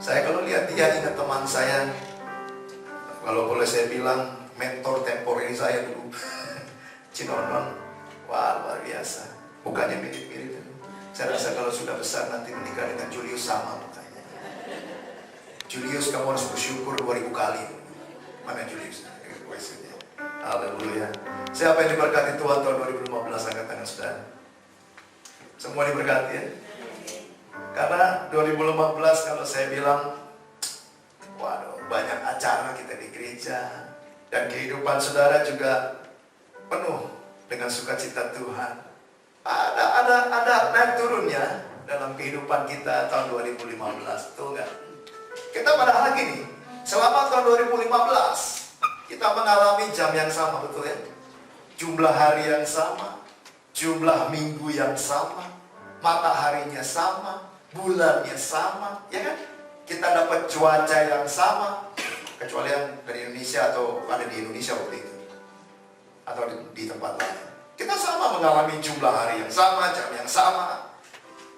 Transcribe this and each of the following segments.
Saya kalau lihat dia, ingat teman saya, kalau boleh saya bilang, mentor temporary saya dulu. Cinonon, wah luar biasa. Mukanya mirip-mirip. Saya rasa kalau sudah besar nanti menikah dengan Julius sama mukanya. Julius, kamu harus bersyukur 2000 kali. Mana Julius? Haleluya. Siapa yang diberkati Tuhan tahun 2015, angkat tangan saudara. Semua diberkati ya. Karena 2015 kalau saya bilang, waduh, banyak acara kita di gereja. Dan kehidupan saudara juga penuh dengan sukacita Tuhan. Ada naik turunnya dalam kehidupan kita tahun 2015. Betul nggak? Kita padahal gini, selama tahun 2015 kita mengalami jam yang sama, betul ya? Jumlah hari yang sama, jumlah minggu yang sama, mataharinya sama, bulannya sama, ya kan? Kita dapat cuaca yang sama, kecuali yang dari Indonesia atau ada di Indonesia waktu itu, atau di tempat lain. Kita sama mengalami jumlah hari yang sama, jam yang sama.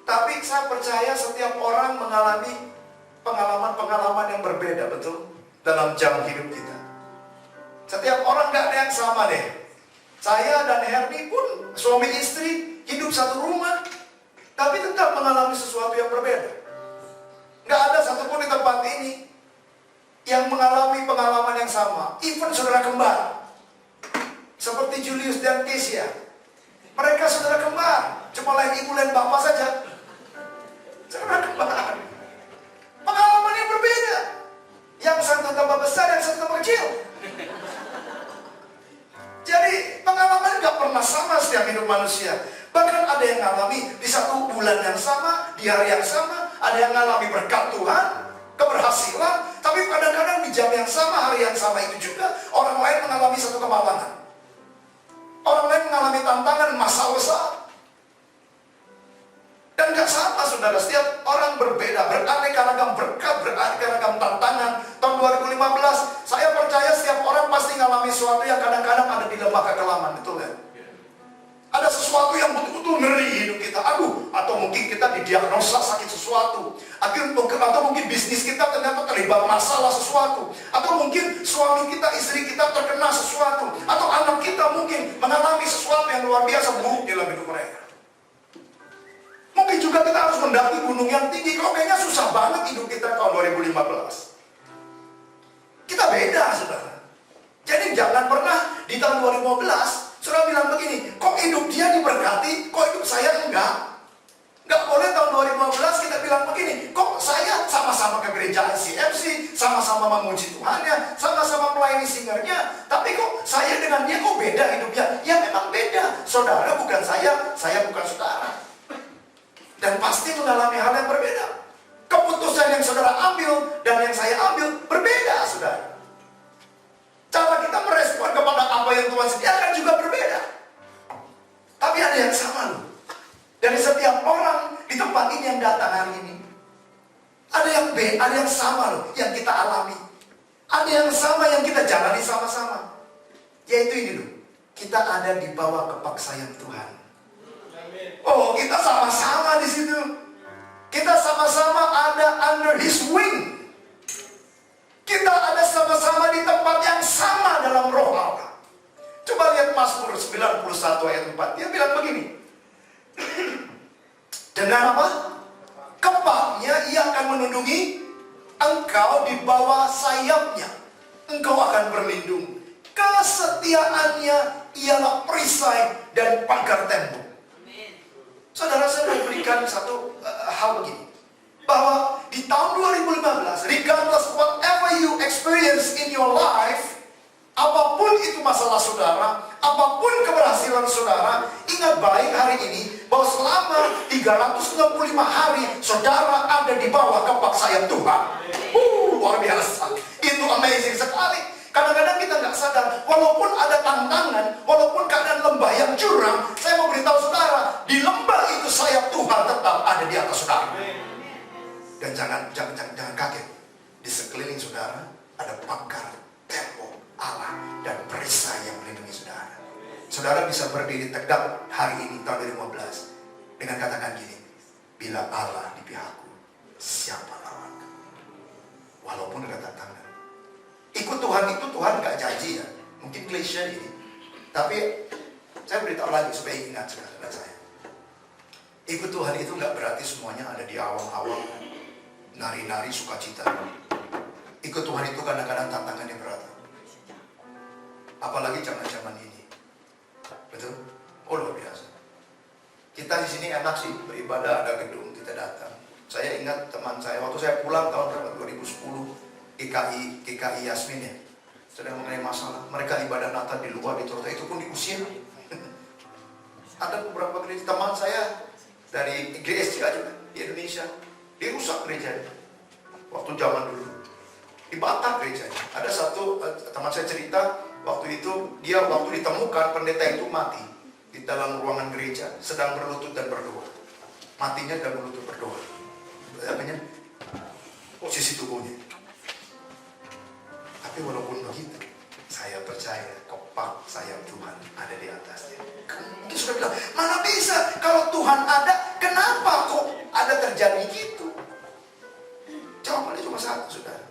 Tapi saya percaya setiap orang mengalami pengalaman-pengalaman yang berbeda, betul? Dalam jam hidup kita. Setiap orang gak ada yang sama deh. Saya dan Herni pun suami istri hidup satu rumah, tapi tetap mengalami sesuatu yang berbeda. Gak ada satupun di tempat ini yang mengalami pengalaman yang sama. Even saudara kembar, seperti Julius dan Kesia, mereka saudara kembar, cuma lain ibu lain bapak saja. Saudara kembar, pengalaman yang berbeda. Yang satu tambah besar, yang satu tambah kecil. Jadi pengalaman gak pernah sama setiap hidup manusia. Bahkan ada yang ngalami di satu bulan yang sama, di hari yang sama. Ada yang ngalami berkat Tuhan, keberhasilan. Tapi kadang-kadang di jam yang sama, hari yang sama itu juga orang lain mengalami satu kemalangan. Orang lain mengalami tantangan, masalah besar. Dan gak sama saudara, setiap orang berbeda, beraneka ragam berkat, beraneka ragam tantangan. Tahun 2015, saya percaya setiap orang pasti mengalami sesuatu yang kadang-kadang ada di lembah kekelaman, betul kan? Ada sesuatu yang betul-betul ngeri hidup kita, atau mungkin kita didiagnosa sakit sesuatu, atau mungkin bisnis kita ternyata terlibat masalah sesuatu, atau mungkin suami kita, istri kita terkena sesuatu, atau anak kita mungkin mengalami sesuatu yang luar biasa buruk dalam hidup mereka. Mungkin juga kita harus mendaki gunung yang tinggi. Kok kayaknya susah banget hidup kita tahun 2015. Kita beda, saudara. Jadi jangan pernah di tahun 2015 saudara bilang begini, kok hidup dia diberkati, kok hidup saya enggak. Enggak boleh tahun 2015 kita bilang begini, kok saya sama-sama ke gereja ICFC, sama-sama memuji Tuhannya, sama-sama melayani singernya, tapi kok saya dengan dia kok beda hidupnya. Ya memang beda. Saudara bukan saya bukan saudara. Dan pasti mengalami hal yang berbeda. Keputusan yang saudara ambil dan yang saya ambil berbeda, saudara. Cara kita merespon kepada apa yang Tuhan sediakan juga berbeda. Tapi ada yang sama loh. Dari setiap orang di tempat ini yang datang hari ini, ada yang sama loh yang kita alami. Ada yang sama yang kita jalani sama-sama. Yaitu ini loh, kita ada di bawah kepaksaan Tuhan. Oh, kita sama-sama di situ. Kita sama-sama ada under His wing. Kita ada sama-sama di tempat yang sama dalam roh Allah. Coba lihat Mazmur 91 ayat 4. Dia bilang begini. Dengan apa? Kepaknya ia akan melindungi engkau, di bawah sayapnya engkau akan berlindung. Kesetiaannya ialah perisai dan pagar tembok. Saudara, saya mau berikan satu hal begini, bahwa di tahun 2015, regardless whatever you experience in your life, apapun itu masalah saudara, apapun keberhasilan saudara, ingat baik hari ini bahwa selama 365 hari saudara ada di bawah kepaksaan Tuhan. Luar biasa. Itu amazing sekali. Kadang-kadang kita nggak sadar, walaupun ada tantangan, walaupun keadaan lembah yang curam, saya mau beritahu saudara, di lembah itu sayap Tuhan tetap ada di atas saudara. Dan jangan kaget, di sekeliling saudara ada pagar tembok Allah dan perisai yang melindungi saudara. Saudara bisa berdiri tegak hari ini tahun 2015 dengan katakan gini, bila Allah di pihakku, siapa lawanku? Kalaupun ada tantangan. Ikut Tuhan itu Tuhan gak janji ya. Mungkin klise ini. Tapi saya beritahu lagi supaya ingat saudara saya. Ikut Tuhan itu gak berarti semuanya ada di awang-awang, nari-nari sukacita. Ikut Tuhan itu kadang-kadang tantangannya berat. Apalagi zaman-zaman ini. Betul? Oh luar biasa. Kita di sini enak sih beribadah, ada gedung, kita datang. Saya ingat teman saya waktu saya pulang tahun berapa? 2010 GKI Yasmin ya. Sedang mengenai masalah. Mereka ibadah Natal di luar di Trotoar itu pun diusir. Ada beberapa gereja teman saya dari GSC aja di Indonesia, dirusak gerejanya. Waktu zaman dulu dibakar gerejanya. Ada satu teman saya cerita, waktu itu dia waktu ditemukan pendeta itu mati di dalam ruangan gereja, sedang berlutut dan berdoa. Matinya dan berlutut berdoa. Namanya posisi tubuhnya. Tapi walaupun begitu, saya percaya kepak sayap Tuhan ada di atasnya. Mungkin sudah bilang, mana bisa kalau Tuhan ada, kenapa kok ada terjadi gitu? Jawabannya cuma satu, saudara.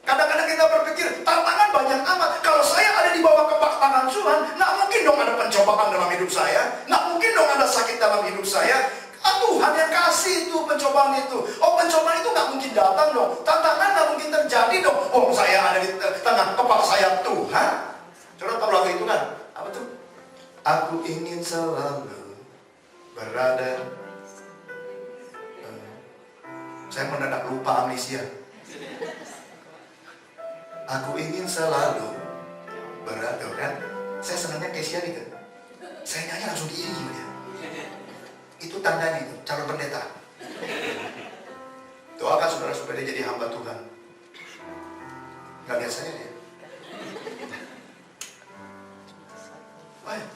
Kadang-kadang kita berpikir, tantangan banyak amat. Kalau saya ada di bawah kepak tangan Tuhan, nggak mungkin dong ada pencobaan dalam hidup saya. Nggak mungkin dong ada sakit dalam hidup saya. Tuhan yang kasih itu pencobaan itu. Oh, pencobaan itu nggak mungkin datang dong. Tantangan nggak mungkin terjadi dong. Oh, saya ada di tengah kepak sayap Tuhan. Saudara tahu lagu itu kan? Apa tuh? Aku ingin selalu berada. Saya mendadak lupa amnesia. Aku ingin selalu berada, kan? Saya senangnya Kesia gitu. Saya nyanyi langsung diiringi dia. Itu tandanya itu, calon pendeta. Doakan saudara supaya dia jadi hamba Tuhan. Gak lihat saya dia. Baik.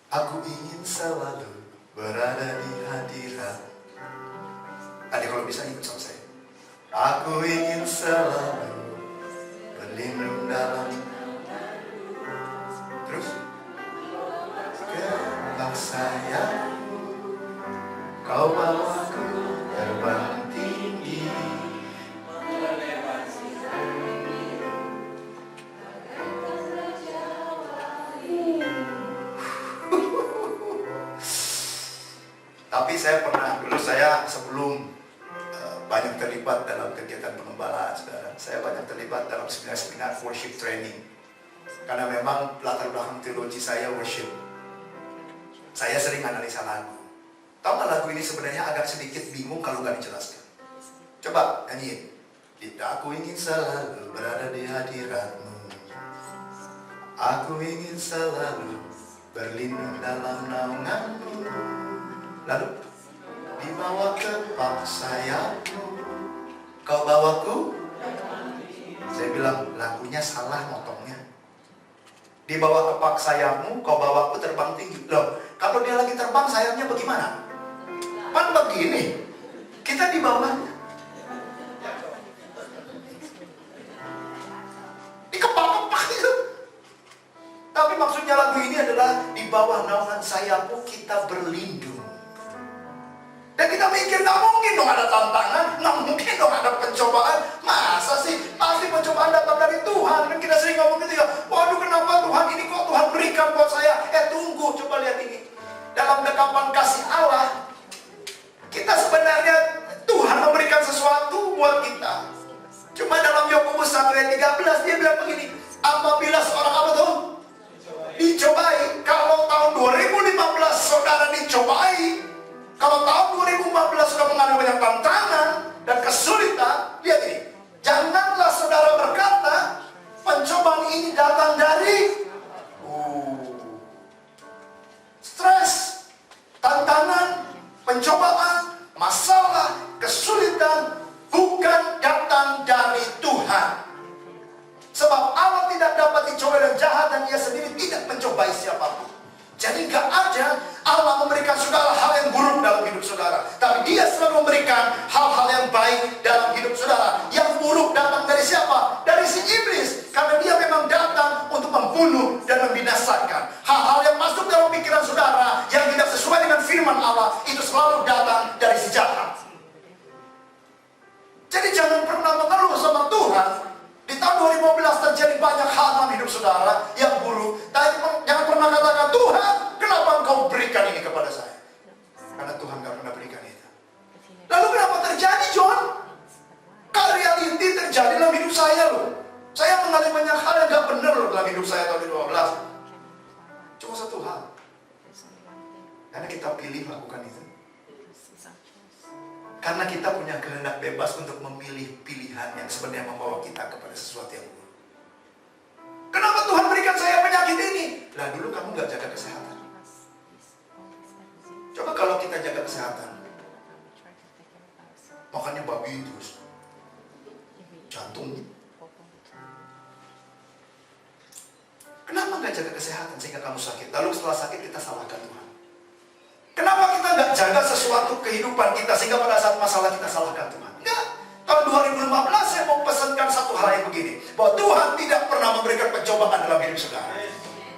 Aku ingin selalu berada di hadirat. Adik kalau bisa ikut sama saya. Aku ingin selalu berlindung dalam. Terus kepak sayapmu, kau bawaku terbang tinggi. Tapi saya pernah, dulu saya sebelum banyak terlibat dalam kegiatan pengembalaan, saudara. Saya banyak terlibat dalam seminar-seminar worship training. Karena memang latar belakang teologi saya worship. Saya sering analisa lagu. Tahu nggak lagu ini sebenarnya agak sedikit bingung kalau nggak dijelaskan. Coba nyanyiin. Aku ingin selalu berada di hadiratmu. Aku ingin selalu berlindung dalam naunganmu. Lalu di bawah kepak sayapmu, kau bawaku. Saya bilang lagunya salah motongnya. Di bawah kepak sayapmu, kau bawaku terbang tinggi. Loh, kalau dia lagi terbang sayapnya bagaimana? Kan begini, kita di bawahnya. Di kepak-kepak itu. Tapi maksudnya lagu ini adalah di bawah naungan sayapmu kita berlindung. Dan kita mikir, nggak mungkin dong ada tantangan, nggak mungkin dong ada pencobaan. Masa sih? Pasti pencobaan datang dari Tuhan. Dan kita sering ngomong gitu ya, waduh kenapa Tuhan ini kok Tuhan berikan buat saya? Tunggu, coba lihat ini. Dalam dekapan kasih Allah, kita sebenarnya Tuhan memberikan sesuatu buat kita. Cuma dalam Yakobus 1 ayat 13 dia bilang begini, apabila seorang apa tuh? Dicobai. Kalau tahun 2015 saudara dicobai, kalau tahun 2014 sudah mengalami banyak tantangan dan kesulitan, lihat ini. Janganlah saudara berkata, pencobaan ini datang dari stres, tantangan, pencobaan, masalah, kesulitan, bukan datang dari Tuhan. Sebab Allah tidak dapat dicobai dan jahat, dan Ia sendiri tidak mencobai siapapun. Jadi gak ada Allah memberikan segala hal yang buruk dalam hidup saudara. Tapi Dia selalu memberikan hal-hal yang baik dalam hidup saudara. Yang buruk datang dari siapa? Dari si iblis. Karena dia memang datang untuk membunuh dan membinasakan. Hal-hal yang masuk dalam pikiran saudara yang tidak sesuai dengan firman Allah, itu selalu datang dari si jahat. Jadi jangan pernah mengeluh sama Tuhan. Di tahun 2015 terjadi banyak hal dalam hidup saudara yang buruk. Tapi jangan pernah katakan, Tuhan, kenapa engkau berikan ini kepada saya? Karena Tuhan gak pernah berikan itu. Lalu kenapa terjadi, John? Kalau reality terjadi dalam hidup saya loh. Saya mengalami banyak hal yang gak benar loh dalam hidup saya tahun 2012. Cuma satu hal. Karena kita pilih melakukan itu. Karena kita punya kehendak bebas untuk memilih pilihan yang sebenarnya membawa kita kepada sesuatu yang buruk. Kenapa Tuhan berikan saya penyakit ini? Lah dulu kamu gak jaga kesehatan. Coba kalau kita jaga kesehatan, makannya babi terus, jantung. Kenapa gak jaga kesehatan sehingga kamu sakit? Lalu setelah sakit kita salahkan Tuhan. Kenapa kita nggak jaga sesuatu kehidupan kita sehingga pada saat masalah kita salahkan Tuhan? Enggak. Tahun 2015 saya mau pesankan satu hal yang begini, bahwa Tuhan tidak pernah memberikan pencobaan dalam hidup saudara.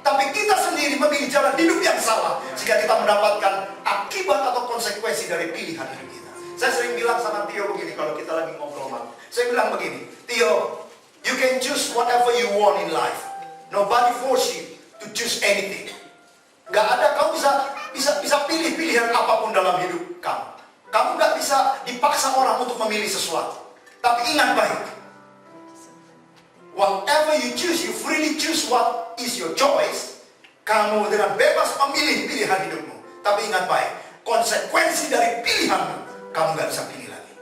Tapi kita sendiri memilih jalan hidup yang salah sehingga kita mendapatkan akibat atau konsekuensi dari pilihan hidup kita. Saya sering bilang sama Tio begini kalau kita lagi ngobrol malam. Saya bilang begini, Tio, you can choose whatever you want in life. Nobody force you to choose anything. Gak ada, kamu bisa pilih pilihan apapun dalam hidup kamu. Kamu gak bisa dipaksa orang untuk memilih sesuatu. Tapi ingat baik, whatever you choose, you freely choose what is your choice. Kamu dengan bebas memilih pilihan hidupmu. Tapi ingat baik, konsekuensi dari pilihanmu, kamu gak bisa pilih lagi.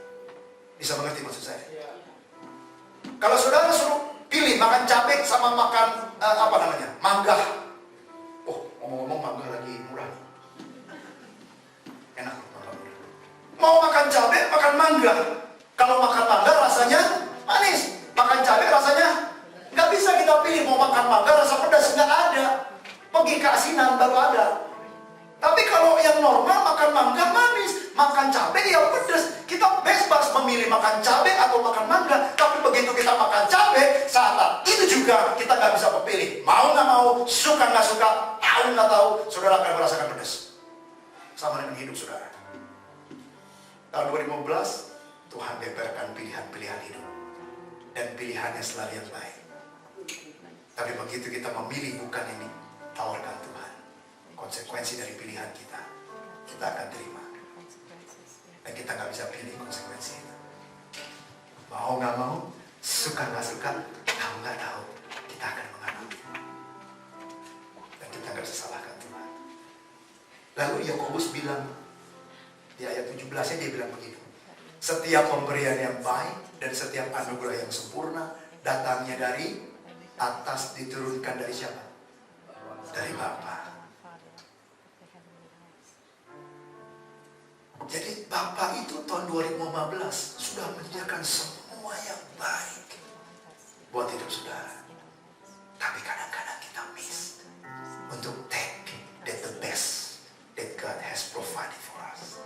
Bisa mengerti maksud saya? Kalau saudara suruh pilih makan cabai sama makan mangga. Ngomong-ngomong mangga lagi murah. Enak mangga murah. Mau makan cabai, makan mangga. Kalau makan mangga rasanya manis, makan cabai rasanya nggak bisa kita pilih. Mau makan mangga rasa pedas, nggak ada. Pergi ke asinan baru ada. Tapi kalau yang normal makan mangga manis, makan cabai ya pedas. Kita bebas memilih makan cabai atau makan mangga. Tapi begitu kita makan cabai, saat itu juga kita nggak bisa memilih. Mau nggak mau, suka nggak suka, tahu nggak tahu, saudara akan merasakan pedas. Sama dengan hidup saudara. Tahun 2015, Tuhan berikan pilihan-pilihan hidup. Dan pilihannya selalu yang baik. Tapi begitu kita memilih bukan ini, tawarkan Tuhan. Konsekuensi dari pilihan kita akan terima. Dan kita nggak bisa pilih konsekuensi itu. Mau nggak mau, suka nggak suka, kamu nggak tahu, kita akan mengalami. Dan kita nggak bisa salahkan Tuhan. Lalu Yakobus bilang, di ayat 17-nya dia bilang begitu. Setiap pemberian yang baik dan setiap anugerah yang sempurna datangnya dari atas, diturunkan dari siapa? Dari Bapa. Jadi Bapa itu tahun 2015 sudah menyediakan semua yang baik buat hidup saudara. Tapi kadang-kadang kita miss untuk take the best that God has provided for us.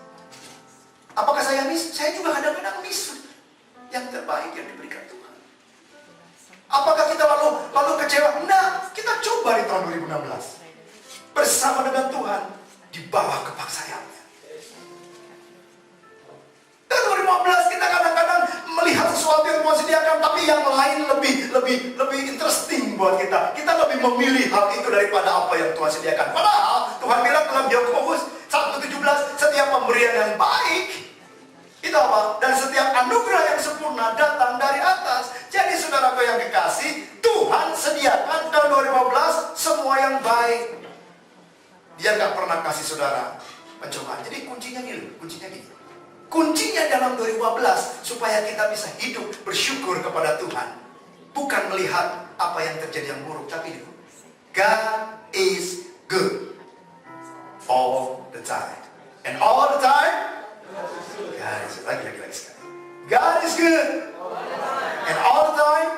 Apakah saya miss? Saya juga kadang-kadang miss yang terbaik yang diberikan Tuhan. Apakah kita lalu kecewa? Enggak, kita coba di tahun 2016 bersama dengan Tuhan di bawah kepak sayapnya. Tahun 2015 kita kadang-kadang melihat sesuatu yang Tuhan sediakan, tapi yang lain lebih interesting buat kita. Kita lebih memilih hal itu daripada apa yang Tuhan sediakan. Padahal Tuhan bilang dalam Yakobus 1:17, setiap pemberian yang baik itu apa? Dan setiap anugerah yang sempurna datang dari atas. Jadi saudaraku yang kekasih, Tuhan sediakan tahun 2015 semua yang baik. Dia gak pernah kasih saudara pencobaan. Jadi kuncinya gini. Kuncinya dalam 2015 supaya kita bisa hidup bersyukur kepada Tuhan. Bukan melihat apa yang terjadi yang buruk, tapi itu God is good all the time. And all the time, God is good. Lagi sekali. God is good and all the time.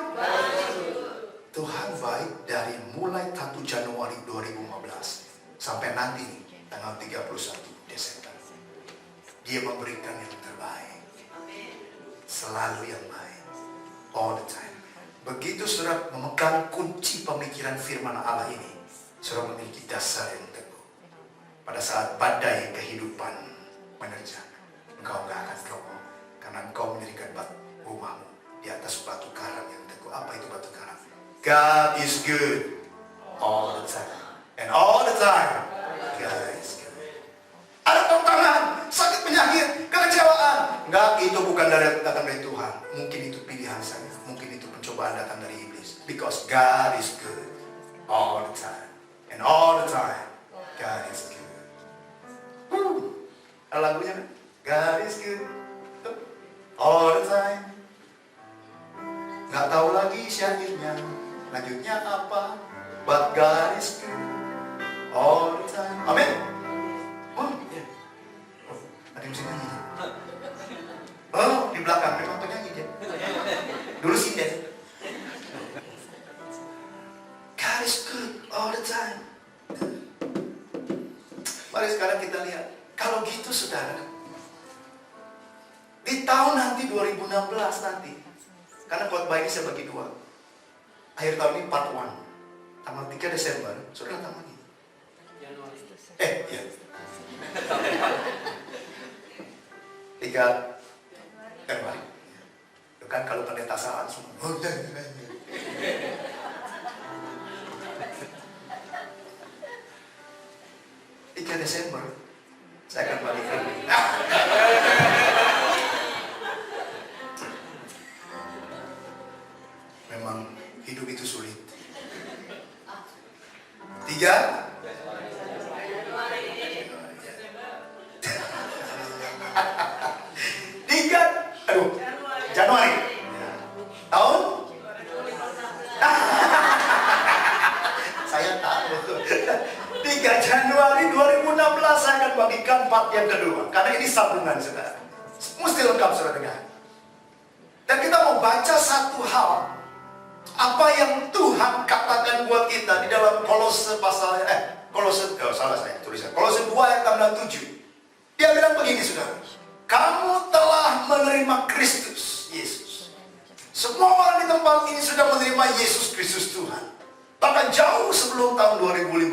Tuhan baik dari mulai 1 Januari 2015 sampai nanti tanggal 31 Desember. Dia memberikan yang terbaik. Selalu yang baik. All the time. Begitu saudara memegang kunci pemikiran firman Allah ini, saudara memiliki dasar yang teguh. Pada saat badai kehidupan menerjang, engkau gak akan roboh. Karena engkau mendirikan God is good all the time. And all the time, God is good. Ada tantangan, sakit penyakit, kekecewaan. Enggak, itu bukan datang dari Tuhan. Mungkin itu pilihan saya. Mungkin itu pencobaan datang dari iblis. Because God is good all the time. And all the time, God is good. Ada lagunya kan? God is good all the time. Nggak tahu lagi syairnya, lanjutnya apa? But God is good all the time. Amin. Oh, iya. Oh, ada yang bisa nyanyi. Oh, di belakang memang penyanyi dia. Dulu sinden. God is good all the time. Mari sekarang kita lihat. Kalau gitu saudara, di tahun nanti 2016 nanti, karena khotbah ini saya bagi dua. Akhir tahun ini part 1, tanggal 3 Desember, saudara datang lagi. Iya. 3 Januari. Itu kan kalau pendeta salah langsung. 3 Desember saya akan balikan. Memang hidup itu sulit. 3 Januari tahun saya tahu 3 Januari 2016 saya akan bagikan part yang kedua, karena ini sambungan saudara, mesti lengkap saudara dengar. Dan kita mau baca satu hal, apa yang Tuhan katakan buat kita di dalam Kolose pasal Kolose 2 ayat 6-7. Dia bilang begini saudara, kamu telah menerima Kristus Yesus. Semua orang di tempat ini sudah menerima Yesus Kristus Tuhan. Bahkan jauh sebelum tahun 2015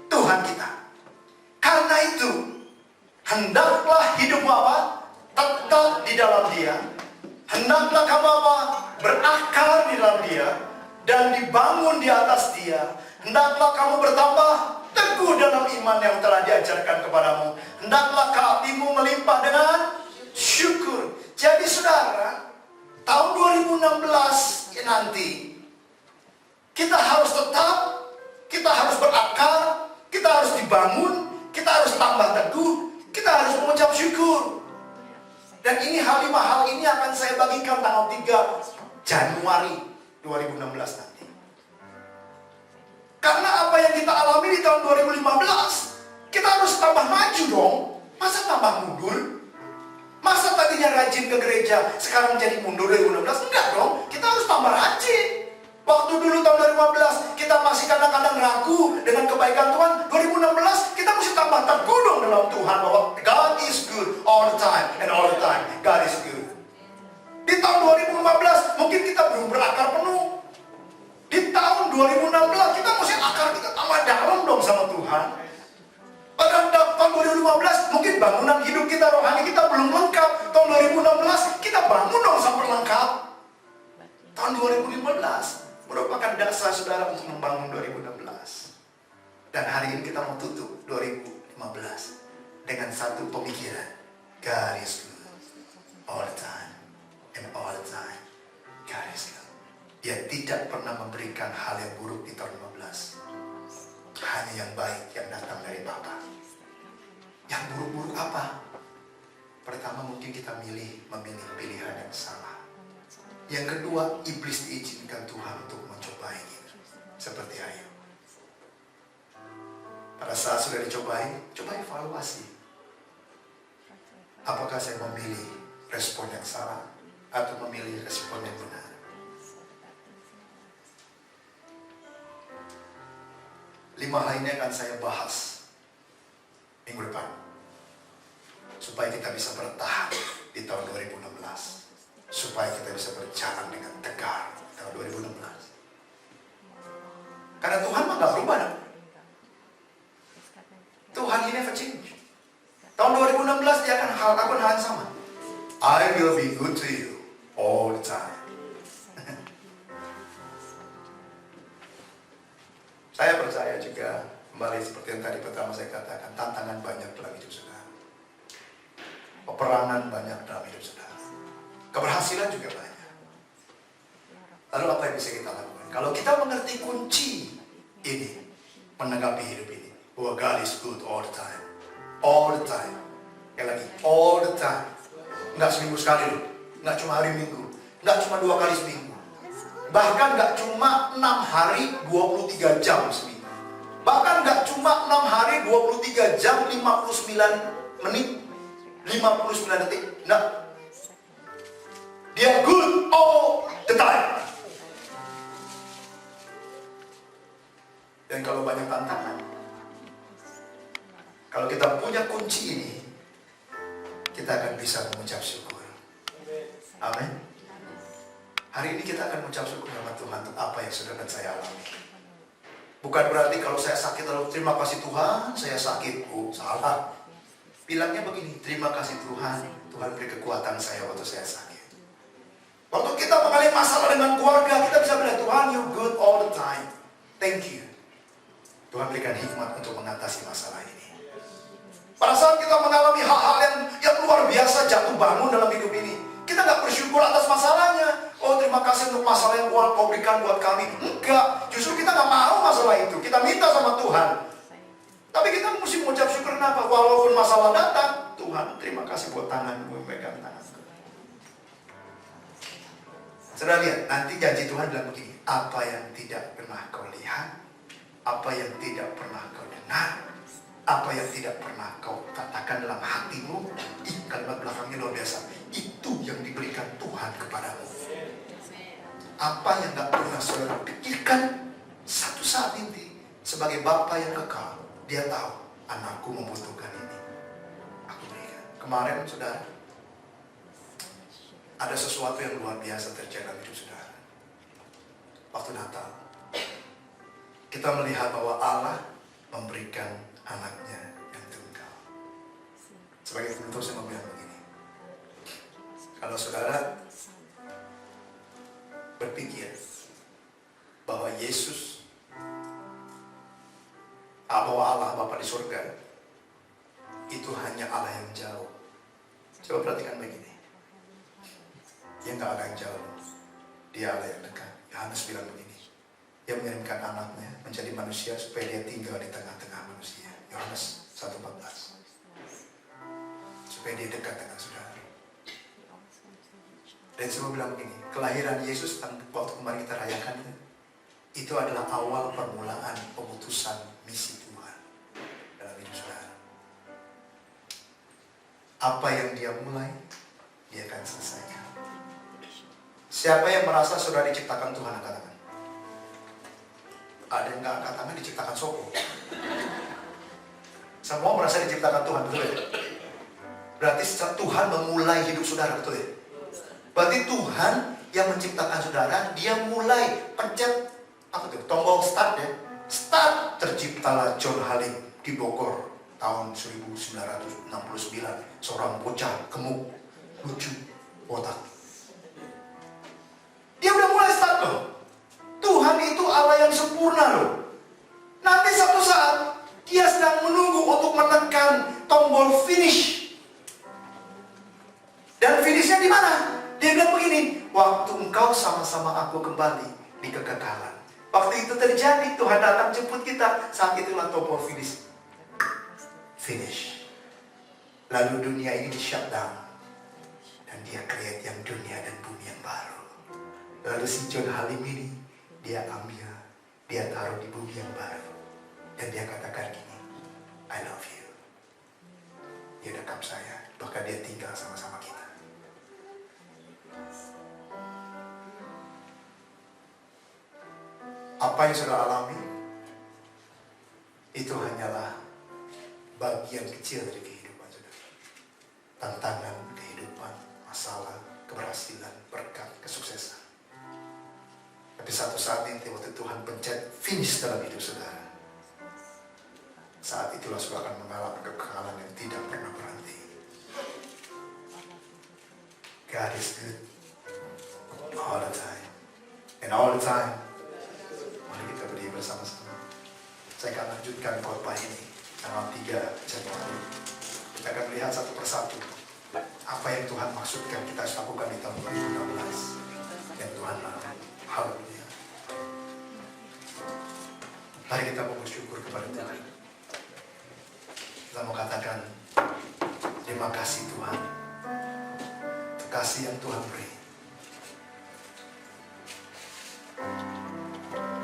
Tuhan kita. Karena itu hendaklah hidupmu apa? Tetap di dalam Dia. Hendaklah kamu apa? Berakar di dalam Dia dan dibangun di atas Dia. Hendaklah kamu bertambah teguh dalam iman yang telah diajarkan kepadamu. Hendaklah hatimu melimpah dengan syukur. Jadi saudara, tahun 2016 nanti kita harus tetap, kita harus berakar, kita harus dibangun, kita harus tambah teguh, kita harus mengucap syukur. Dan ini hal 5 hal ini akan saya bagikan tanggal 3 Januari 2016 nanti. Karena apa yang kita alami di tahun 2015, kita harus tambah maju dong. Masa tambah mundur? Masa tadinya rajin ke gereja, sekarang jadi mundur 2016? Enggak dong, kita harus tambah rajin. Waktu dulu tahun 2015, kita masih kadang-kadang ragu dengan kebaikan Tuhan. 2016, kita mesti tambah teguh dong dalam Tuhan, bahwa God is good all the time, and all the time, God is good. Di tahun 2015, mungkin kita belum berakar penuh. Di tahun 2016, kita mesti akar kita tambah dalam dong sama Tuhan. Pada tahun 2015, mungkin bangunan hidup kita, rohani kita belum lengkap. Tahun 2016, kita bangun dong sampai lengkap. Tahun 2015 merupakan dasar saudara untuk membangun 2016. Dan hari ini kita mau tutup 2015 dengan satu pemikiran. God is good all the time, and all the time God is good. Dia tidak pernah memberikan hal yang buruk di tahun 15. Hanya yang baik yang datang dari Bapa. Yang buruk-buruk apa? Pertama, mungkin kita memilih pilihan yang salah. Yang kedua, iblis diizinkan Tuhan untuk mencobai kita. Seperti Ayub. Pada saat sudah dicobai, coba evaluasi. Apakah saya memilih respon yang salah atau memilih respon yang benar? Lima hal ini akan saya bahas minggu depan, supaya kita bisa bertahan di tahun 2016, supaya kita bisa berjalan dengan tegar di tahun 2016. Karena Tuhan mah gak berubah dong. Tuhan ini never change. Tahun 2016 dia akan lakukan hal yang sama. I will be good to you all the time. Saya percaya juga, kembali seperti yang tadi pertama saya katakan, tantangan banyak dalam hidup saudara. Peperangan banyak dalam hidup saudara. Keberhasilan juga banyak. Lalu apa yang bisa kita lakukan? Kalau kita mengerti kunci ini, menanggapi hidup ini, bahwa God is good all the time. All the time. Sekali lagi, all the time. Enggak seminggu sekali loh. Enggak cuma hari Minggu. Enggak cuma 2 kali seminggu. Bahkan enggak cuma 6 hari 23 jam seminggu. Bahkan enggak cuma 6 hari 23 jam 59 menit 59 detik. Enggak. Dia good all the time. Dan kalau banyak tantangan, kalau kita punya kunci ini, kita akan bisa mengucap syukur. Amin. Hari ini kita akan mengucap syukur sama Tuhan untuk apa yang sudah dan saya alami. Bukan berarti kalau saya sakit lalu terima kasih Tuhan, saya sakit. Oh, salah. Bilangnya begini, terima kasih Tuhan, Tuhan beri kekuatan saya waktu saya sakit. Waktu kita mengalami masalah dengan keluarga, kita bisa bilang, Tuhan, you good all the time. Thank you. Tuhan berikan hikmat untuk mengatasi masalah ini. Pada saat kita mengalami hal-hal yang luar biasa jatuh bangun dalam hidup ini, kita nggak bersyukur atas masalahnya. Oh, terima kasih untuk masalah yang kau berikan buat kami. Enggak, justru kita nggak mau masalah itu. Kita minta sama Tuhan. Tapi kita mesti mengucap syukur. Kenapa? Walaupun masalah datang, Tuhan terima kasih buat tanganmu memegang tanganku. Saudara lihat, nanti janji Tuhan bilang begini, apa yang tidak pernah kau lihat, apa yang tidak pernah kau dengar, apa yang tidak pernah kau katakan dalam hatimu, kalimat belakangnya luar biasa, itu yang diberikan Tuhan kepadamu. Apa yang gak pernah saudara pikirkan, satu saat nanti sebagai Bapa yang kekal, dia tahu anakku membutuhkan ini, aku berikan. Kemarin saudara, ada sesuatu yang luar biasa terjadi dalam hidup saudara. Waktu Natal, kita melihat bahwa Allah memberikan anaknya yang tunggal. Sebagai penutup saya mau bilang begini, kalau saudara berpikir bahwa Yesus, bahwa Allah Bapa di surga itu hanya Allah yang jauh, coba perhatikan begini, dia nggak ada yang jauh, dia Allah yang dekat. Yohanes bilang begini, dia mengirimkan anaknya menjadi manusia supaya dia tinggal di tengah-tengah manusia. Yohanes 1:14, supaya dia dekat dengan saudara. Dan saya bilang begini, kelahiran Yesus waktu kemarin kita rayakan itu adalah awal permulaan pemutusan misi Tuhan dalam hidup saudara. Apa yang dia mulai, dia akan selesaikan. Siapa yang merasa saudara diciptakan Tuhan angkat tangan? Ada yang nggak angkat tangan diciptakan Soko. Semua merasa diciptakan Tuhan, betul ya? Berarti Tuhan memulai hidup saudara, betul ya? Berarti Tuhan yang menciptakan saudara, dia mulai pencet apa tuh? Tombol start ya. Start, terciptalah John Halim di Bogor tahun 1969. Seorang bocah gemuk, lucu, botak. Dia udah mulai start loh. Tuhan itu Allah yang sempurna loh. Nanti satu saat dia sedang menunggu untuk menekan tombol finish. Dan finishnya di mana? Dia bilang begini, waktu engkau sama-sama aku kembali di kekekalan. Waktu itu terjadi, Tuhan datang jemput kita. Saat itulah tombol finish. Finish. Lalu dunia ini di shutdown. Dan dia create yang dunia dan bumi yang baru. Lalu si John Halim ini, dia ambil, dia taruh di bumi yang baru. Dan dia katakan gini, I love you. Dia dekap saya, bahkan dia tinggal sama-sama kita. Apa yang sudah alami, itu hanyalah bagian kecil dari kehidupan saudara. Tantangan kehidupan, masalah, keberhasilan, berkat, kesuksesan. Tapi satu saat nanti waktu Tuhan pencet finish dalam hidup saudara, saat itulah saudara akan mengalami kekekalan yang tidak pernah berhenti. God is good all the time. And all the time, mari kita berdiri bersama-sama. Saya akan lanjutkan khotbah ini tanggal 3 Januari. Kita akan melihat satu persatu apa yang Tuhan maksudkan kita harus lakukan di tahun 2016 yang Tuhan mau. Haleluya. Mari kita mau bersyukur kepada Tuhan. Kita mau katakan terima kasih Tuhan untuk kasih yang Tuhan beri.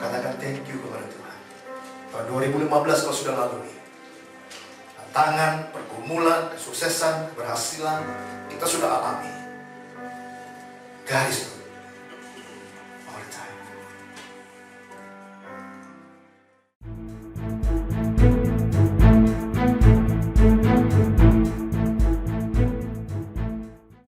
Katakan thank you kepada Tuhan. Tahun 2015 kau sudah lalui. Tantangan, pergumulan, kesuksesan, keberhasilan kita sudah alami. Garis